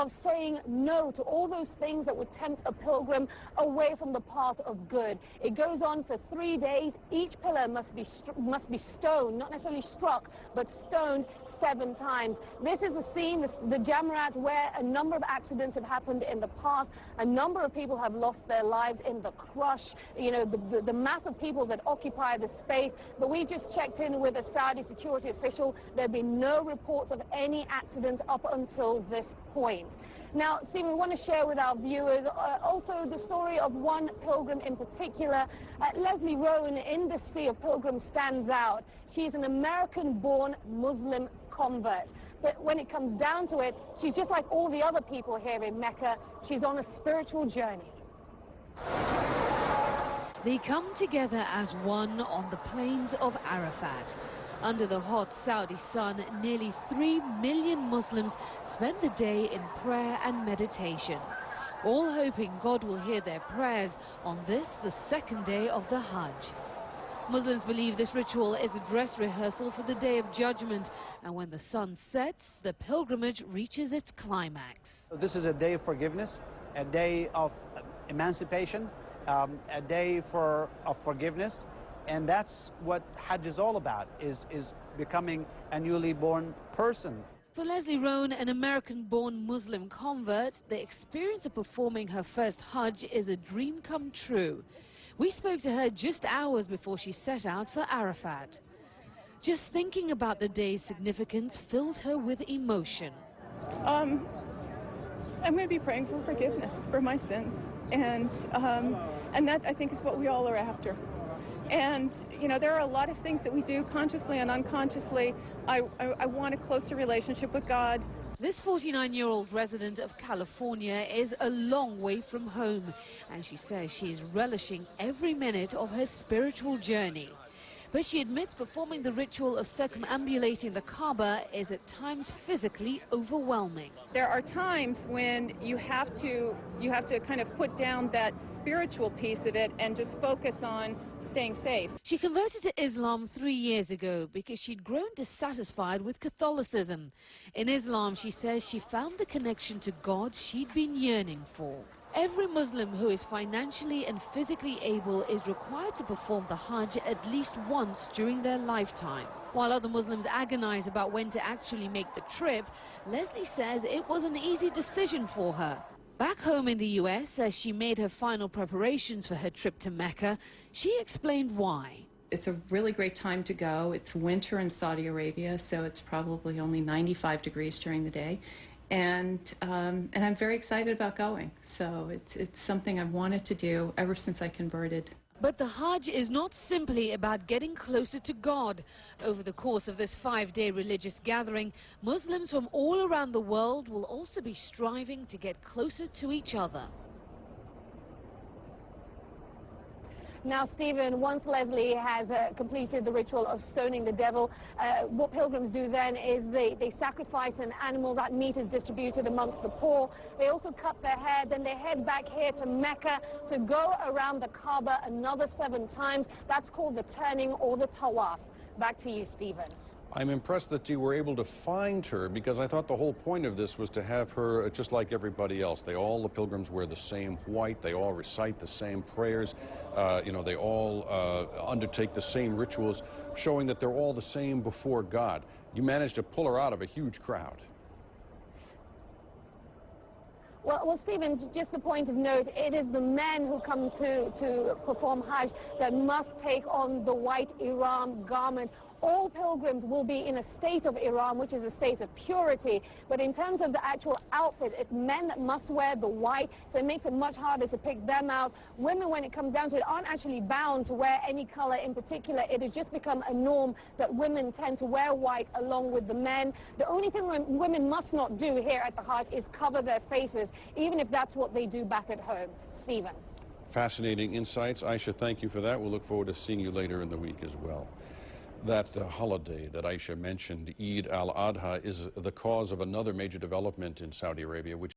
of saying no to all those things that would tempt a pilgrim away from the path of good. It goes on for 3 days. Each pillar must be stoned, not necessarily struck, but stoned 7 times. This is the scene, the Jamarat, where a number of accidents have happened in the past. A number of people have lost their lives in the crush, you know, the mass of people that occupy the space. But we've just checked in with a Saudi security official. There have been no reports of any accidents up until this point. Now, Stephen, we want to share with our viewers also the story of one pilgrim in particular. Leslie Rowan in this sea of pilgrims stands out. She's an American-born Muslim convert. But when it comes down to it, she's just like all the other people here in Mecca. She's on a spiritual journey. They come together as one on the plains of Arafat. Under the hot Saudi sun, nearly 3 million Muslims spend the day in prayer and meditation, all hoping God will hear their prayers on this, the second day of the Hajj. Muslims believe this ritual is a dress rehearsal for the Day of Judgment, and when the sun sets, the pilgrimage reaches its climax. This is a day of forgiveness, a day of emancipation, a day of forgiveness. And that's what Hajj is all about, is becoming a newly born person. For Leslie Rowan, an American-born Muslim convert, the experience of performing her first Hajj is a dream come true. We spoke to her just hours before she set out for Arafat. Just thinking about the day's significance filled her with emotion. I'm going to be praying for forgiveness for my sins, and that, I think, is what we all are after. And, you know, there are a lot of things that we do consciously and unconsciously. I want a closer relationship with God. This 49-year-old resident of California is a long way from home, and she says she is relishing every minute of her spiritual journey. But she admits performing the ritual of circumambulating the Kaaba is at times physically overwhelming. There are times when you have to kind of put down that spiritual piece of it and just focus on staying safe. She converted to Islam 3 years ago because she'd grown dissatisfied with Catholicism. In Islam, she says she found the connection to God she'd been yearning for. Every Muslim who is financially and physically able is required to perform the Hajj at least once during their lifetime. While other Muslims agonize about when to actually make the trip, Leslie says it was an easy decision for her. Back home in the US, as she made her final preparations for her trip to Mecca, she explained why. It's a really great time to go. It's winter in Saudi Arabia, so it's probably only 95 degrees during the day. And I'm very excited about going. So it's something I've wanted to do ever since I converted. But the Hajj is not simply about getting closer to God. Over the course of this 5-day religious gathering, Muslims from all around the world will also be striving to get closer to each other. Now, Stephen, once Leslie has completed the ritual of stoning the devil, what pilgrims do then is they sacrifice an animal. That meat is distributed amongst the poor. They also cut their hair. Then they head back here to Mecca to go around the Kaaba another 7 times. That's called the turning or the tawaf. Back to you, Stephen. I'm impressed that you were able to find her, because I thought the whole point of this was to have her just like everybody else. All the pilgrims wear the same white. They all recite the same prayers. You know, they all undertake the same rituals, showing that they're all the same before God. You managed to pull her out of a huge crowd. Well, Stephen, just a point of note, it is the men who come to perform Hajj that must take on the white ihram garment. All pilgrims will be in a state of ihram, which is a state of purity. But in terms of the actual outfit, it's men that must wear the white, so it makes it much harder to pick them out. Women, when it comes down to it, aren't actually bound to wear any color in particular. It has just become a norm that women tend to wear white along with the men. The only thing women must not do here at the Hajj is cover their faces, even if that's what they do back at home. Stephen. Fascinating insights. Aisha, thank you for that. We'll look forward to seeing you later in the week as well. That holiday that Aisha mentioned, Eid al-Adha, is the cause of another major development in Saudi Arabia, which